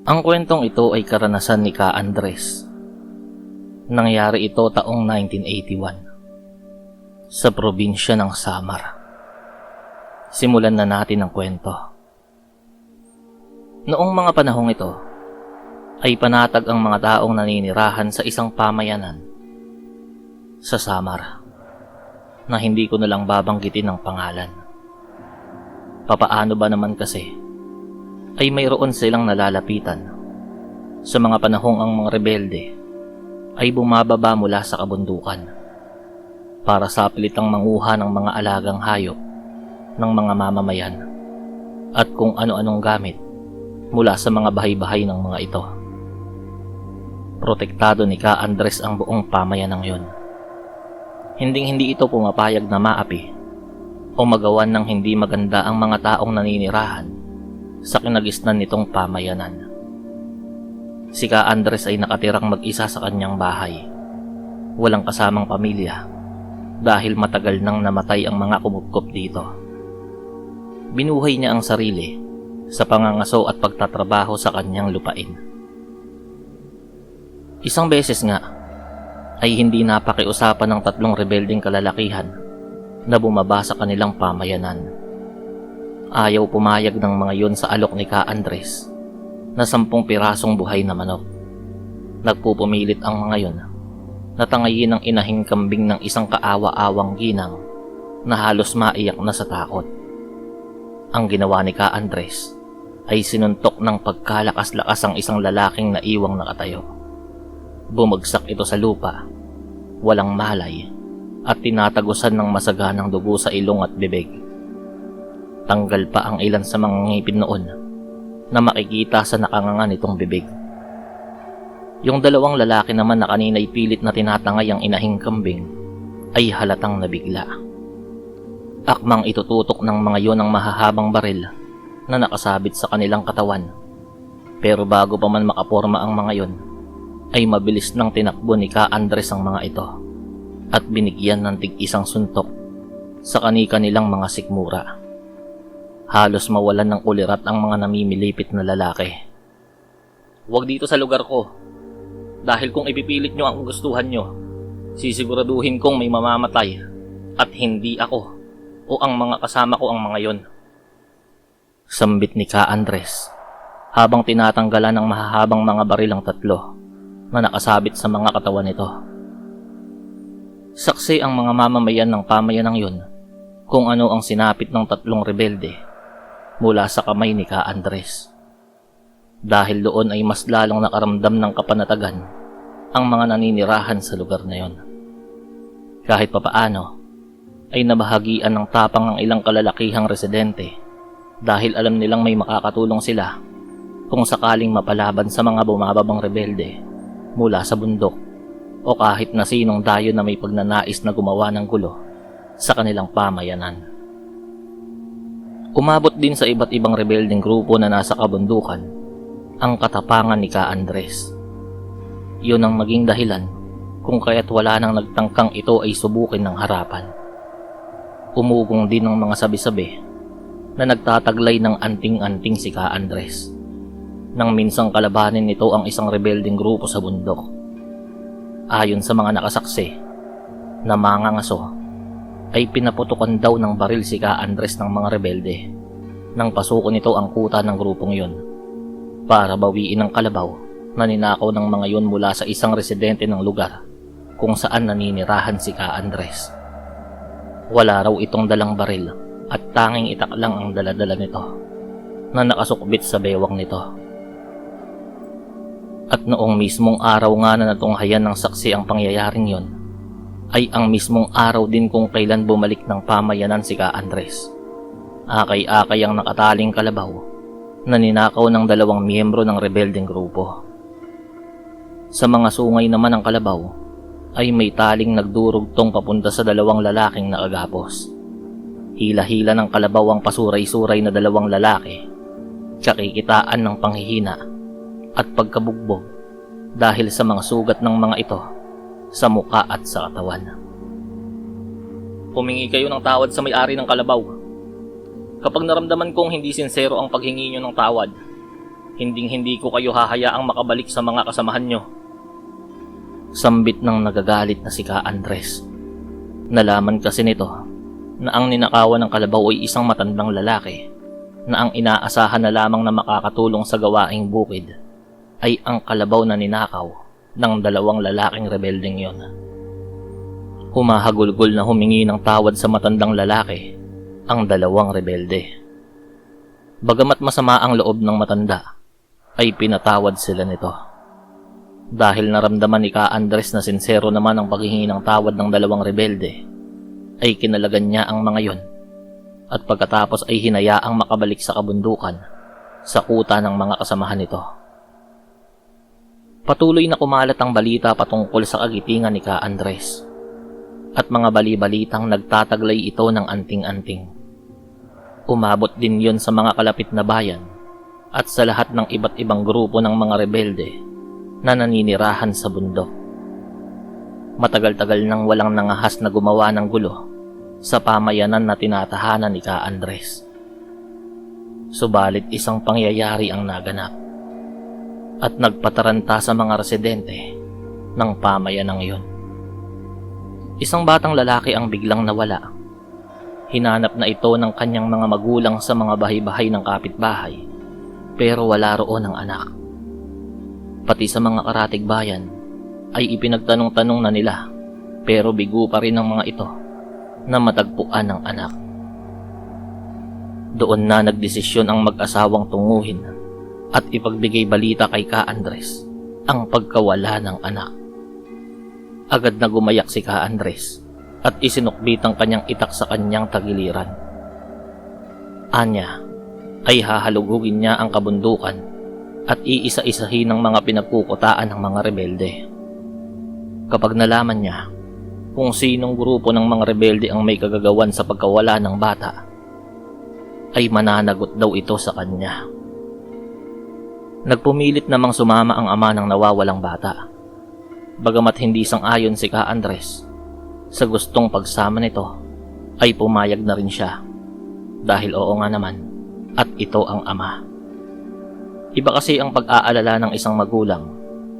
Ang kwentong ito ay karanasan ni Ka Andres. Nangyari ito taong 1981 sa probinsya ng Samar. Simulan na natin ang kwento. Noong mga panahong ito, ay panatag ang mga taong naninirahan sa isang pamayanan sa Samar na hindi ko nalang babanggitin ang pangalan. Papaano ba naman kasi ay mayroon silang nalalapitan sa mga panahong ang mga rebelde ay bumababa mula sa kabundukan para sa pilitang manguha ng mga alagang hayop ng mga mamamayan at kung ano-anong gamit mula sa mga bahay-bahay ng mga ito. Protektado ni Ka Andres ang buong pamayanang yon. Hinding-hindi ito pumapayag na maapi o magawan ng hindi maganda ang mga taong naninirahan sa kinagisnan nitong pamayanan. Si Ka Andres ay nakatirang mag-isa sa kanyang bahay, walang kasamang pamilya dahil matagal nang namatay ang mga kumupkop dito. Binuhay niya ang sarili sa pangangaso at pagtatrabaho sa kanyang lupain. Isang beses nga ay hindi napakiusapan ng 3 rebeldeng kalalakihan na bumaba sa kanilang pamayanan. Ayaw pumayag ng mga yon sa alok ni Ka Andres na 10 pirasong buhay na manok. Nagpupumilit ang mga yon na tangayin ang inahing kambing ng isang kaawa-awang ginang na halos maiyak na sa takot. Ang ginawa ni Ka Andres ay sinuntok ng pagkalakas-lakas ang isang lalaking naiwang nakatayo. Bumagsak ito sa lupa, walang malay, at tinatagusan ng masaganang dugo sa ilong at bibig. Tanggal pa ang ilan sa mga ngipin noon na makikita sa nakanganga nitong bibig. Yung 2 lalaki naman na kanina'y pilit na tinatangay ang inahing kambing ay halatang nabigla. Akmang itututok ng mga yon ang mahahabang baril na nakasabit sa kanilang katawan. Pero bago pa man makaporma ang mga yon, ay mabilis nang tinakbo ni Ka Andres ang mga ito at binigyan ng tig-isang suntok sa kani-kanilang mga sikmura. Halos mawalan ng ulirat ang mga namimilipit na lalaki. "Huwag dito sa lugar ko, dahil kung ipipilit nyo ang gustuhan nyo, sisiguraduhin kong may mamamatay at hindi ako o ang mga kasama ko ang mga yon," sambit ni Ka Andres habang tinatanggalan ng mahahabang mga baril ang 3 na nakasabit sa mga katawan nito. Saksi ang mga mamamayan ng pamayanang yun kung ano ang sinapit ng 3 rebelde mula sa kamay ni Ka Andres. Dahil doon ay mas lalong nakaramdam ng kapanatagan ang mga naninirahan sa lugar na yon. Kahit papaano ay nabahagian ng tapang ang ilang kalalakihang residente dahil alam nilang may makakatulong sila kung sakaling mapalaban sa mga bumababang rebelde mula sa bundok o kahit na sinong dayo na may pagnanais na gumawa ng gulo sa kanilang pamayanan. Umabot din sa iba't ibang rebeldeng grupo na nasa kabundukan ang katapangan ni Ka Andres. Yun ang maging dahilan kung kaya't wala nang nagtangkang ito ay subukin ng harapan. Umugong din ng mga sabi-sabi na nagtataglay ng anting-anting si Ka Andres nang minsang kalabanin nito ang isang rebeldeng grupo sa bundok. Ayon sa mga nakasaksi na mangangaso, ay pinaputukan daw ng baril si Ka Andres ng mga rebelde nang pasuko nito ang kuta ng grupong yun para bawiin ang kalabaw na ninakaw ng mga yun mula sa isang residente ng lugar kung saan naninirahan si Ka Andres. Wala raw itong dalang baril at tanging itak lang ang daladala nito na nakasukbit sa bewang nito. At noong mismong araw nga na natunghayan ng saksi ang pangyayaring yon, ay ang mismong araw din kung kailan bumalik ng pamayanan si Ka Andres. Akay-akay ang nakataling kalabaw na ninakaw ng 2 miyembro ng rebeldeng grupo. Sa mga sungay naman ng kalabaw ay may taling nagdurugtong papunta sa 2 lalaking nakagapos. Hila-hila ng kalabaw ang pasuray-suray na 2 lalaki, kakikitaan ng panghihina at pagkabugbog dahil sa mga sugat ng mga ito sa muka at sa katawan. "Humingi kayo ng tawad sa may-ari ng kalabaw. Kapag naramdaman kong hindi sincero ang paghingi nyo ng tawad, Hinding-hindi ko kayo hahayaang makabalik sa mga kasamahan nyo. Sambit ng nagagalit na si Ka Andres. Nalaman kasi nito na ang ninakawan ng kalabaw ay isang matandang lalaki na ang inaasahan na lamang na makakatulong sa gawaing bukid ay ang kalabaw na ninakaw ng dalawang lalaking rebeldeng yon. Humahagulgol na humingi ng tawad sa matandang lalaki ang dalawang rebelde. Bagamat masama ang loob ng matanda, ay pinatawad sila nito. Dahil naramdaman ni Ka Andres na sincero naman ang paghingi ng tawad ng dalawang rebelde, ay kinalagan niya ang mga yon at pagkatapos ay hinayaang makabalik sa kabundukan sa kuta ng mga kasamahan nito. Patuloy na kumalat ang balita patungkol sa kagitingan ni Ka Andres at mga bali-balitang nagtataglay ito ng anting-anting. Umabot din yon sa mga kalapit na bayan at sa lahat ng iba't ibang grupo ng mga rebelde na naninirahan sa bundok. Matagal-tagal nang walang nangahas na gumawa ng gulo sa pamayanan na tinatahanan ni Ka Andres. Subalit isang pangyayari ang naganap at nagpataranta sa mga residente ng pamayanang iyon. Isang batang lalaki ang biglang nawala. Hinanap na ito ng kanyang mga magulang sa mga bahay-bahay ng kapitbahay, pero wala roon ang anak. Pati sa mga karatig bayan ay ipinagtanong-tanong na nila, pero bigo pa rin ang mga ito na matagpuan ng anak. Doon na nagdesisyon ang mag-asawang tunguhin at ipagbigay balita kay Ka Andres ang pagkawala ng anak. Agad na gumayak si Ka Andres at isinukbit ang kanyang itak sa kanyang tagiliran. Anya ay hahalugugin niya ang kabundukan at iisa-isahin ng mga pinagkukutaan ng mga rebelde. Kapag nalaman niya kung sinong grupo ng mga rebelde ang may kagagawan sa pagkawala ng bata, ay mananagot daw ito sa kanya. Nagpumilit namang sumama ang ama ng nawawalang bata. Bagamat hindi sang-ayon si Ka Andres sa gustong pagsama nito, ay pumayag na rin siya dahil oo nga naman at ito ang ama. Iba kasi ang pag-aalala ng isang magulang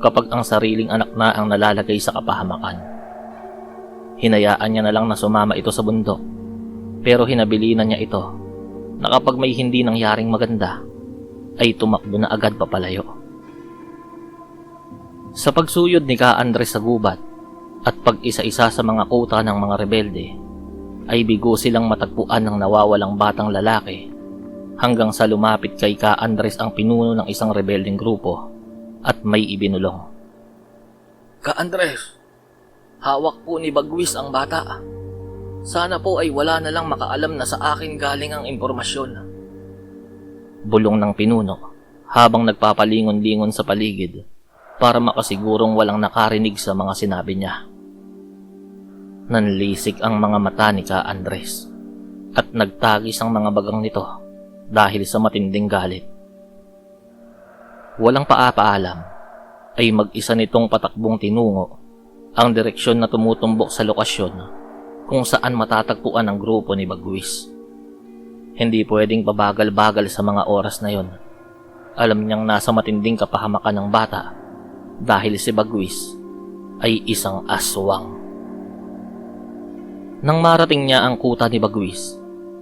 kapag ang sariling anak na ang nalalagay sa kapahamakan. Hinayaan niya na lang na sumama ito sa bundok, pero hinabilinan niya ito na kapag may hindi nangyaring maganda ay tumakbo na agad papalayo. Sa pagsuyod ni Ka Andres sa gubat at pag-isa-isa sa mga kuta ng mga rebelde, ay bigo silang matagpuan ng nawawalang batang lalaki hanggang sa lumapit kay Ka Andres ang pinuno ng isang rebeldeng grupo at may ibinulong. Ka Andres, hawak po ni Bagwis ang bata. Sana po ay wala na lang makaalam na sa akin galing ang impormasyon. Bulong ng pinuno habang nagpapalingon-lingon sa paligid para makasigurong walang nakarinig sa mga sinabi niya. Nanlisik ang mga mata ni Ka Andres at nagtagis ang mga bagang nito dahil sa matinding galit. Walang paapaalam ay mag-isa nitong patakbong tinungo ang direksyon na tumutumbok sa lokasyon kung saan matatagpuan ang grupo ni Bagwis. Hindi pwedeng pabagal-bagal sa mga oras na yon. Alam niyang nasa matinding kapahamakan ng bata dahil si Bagwis ay isang aswang. Nang marating niya ang kuta ni Bagwis,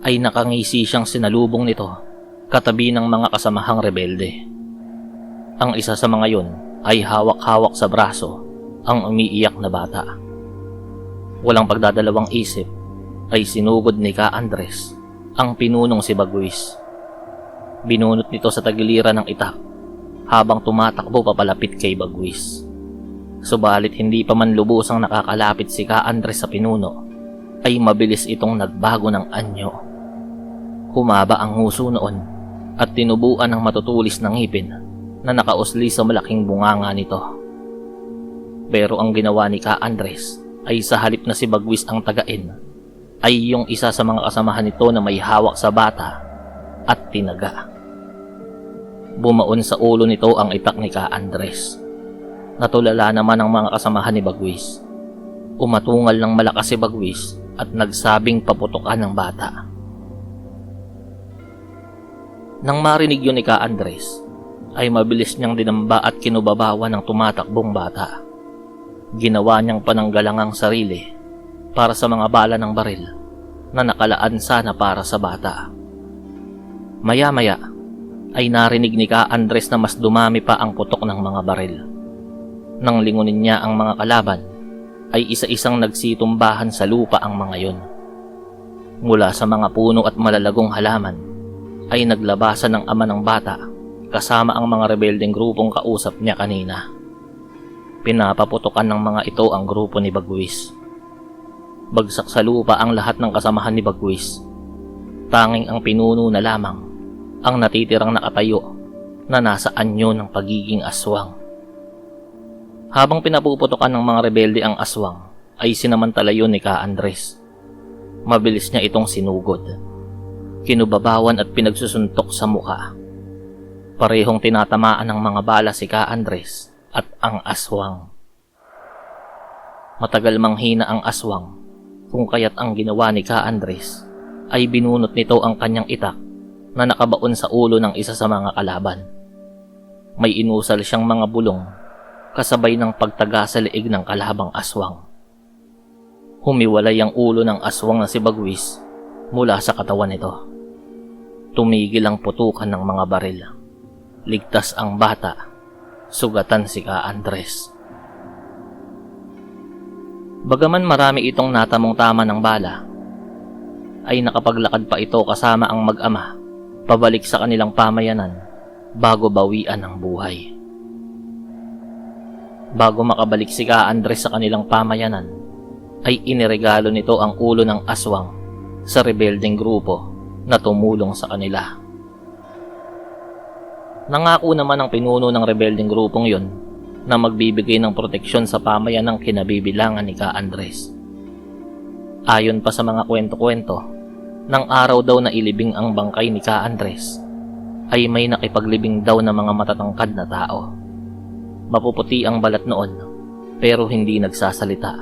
ay nakangisi siyang sinalubong nito katabi ng mga kasamahang rebelde. Ang isa sa mga yon ay hawak-hawak sa braso ang umiiyak na bata. Walang pagdadalawang isip ay sinugod ni Ka Andres ang pinunong si Bagwis. Binunot nito sa tagiliran ng itak habang tumatakbo papalapit kay Bagwis. Subalit hindi pa man lubusang nakakalapit si Ka Andres sa pinuno, ay mabilis itong nagbago ng anyo. Humaba ang huso noon at tinubuan ng matutulis ng ngipin na nakausli sa malaking bunganga nito. Pero ang ginawa ni Ka Andres ay sa halip na si Bagwis ang tagain, ay yung isa sa mga kasamahan nito na may hawak sa bata at tinaga. Bumaon sa ulo nito ang itak ni Ka Andres. Natulala naman ang mga kasamahan ni Bagwis. Umatungal ng malakas si Bagwis at nagsabing paputukan ng bata. Nang marinig yun ni Ka Andres, ay mabilis niyang dinamba at kinubabawan ng tumatakbong bata. Ginawa niyang pananggalang ang sarili para sa mga bala ng baril na nakalaan sana para sa bata. Maya-maya ay narinig ni Ka Andres na mas dumami pa ang putok ng mga baril. Nang lingunin niya ang mga kalaban, ay isa-isang nagsitumbahan sa lupa ang mga yon. Mula sa mga puno at malalagong halaman, ay naglabasan ng ama ng bata kasama ang mga rebeldeng grupong kausap niya kanina. Pinapaputukan ng mga ito ang grupo ni Bagwis. Bagsak sa lupa ang lahat ng kasamahan ni Bagwis. Tanging ang pinuno na lamang ang natitirang nakatayo na nasa anyo ng pagiging aswang. Habang pinapuputukan ng mga rebelde ang aswang, ay sinamantala yun ni Ka Andres. Mabilis niya itong sinugod. Kinubabawan at pinagsusuntok sa mukha. Parehong tinatamaan ng mga bala si Ka Andres at ang aswang. Matagal manghina ang aswang, kung kaya't ang ginawa ni Ka Andres ay binunot nito ang kanyang itak na nakabaon sa ulo ng isa sa mga kalaban. May inusal siyang mga bulong kasabay ng pagtaga sa leeg ng kalabang aswang. Humiwalay ang ulo ng aswang na si Bagwis mula sa katawan nito. Tumigil ang putukan ng mga baril. Ligtas ang bata. Sugatan si Ka Andres. Bagaman marami itong natamong tama ng bala, ay nakapaglakad pa ito kasama ang mag-ama pabalik sa kanilang pamayanan bago bawian ang buhay. Bago makabalik si Ka Andres sa kanilang pamayanan, ay iniregalo nito ang ulo ng aswang sa rebeldeng grupo na tumulong sa kanila. Nangako naman ang pinuno ng rebeldeng grupong yon na magbibigay ng proteksyon sa pamayanang kinabibilangan ni Ka Andres. Ayon pa sa mga kwento-kwento, nang araw daw na ilibing ang bangkay ni Ka Andres, ay may nakipaglibing daw na mga matatangkad na tao. Mapuputi ang balat noon, pero hindi nagsasalita.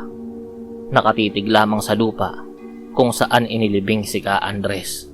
Nakatitig lamang sa lupa kung saan inilibing si Ka Andres.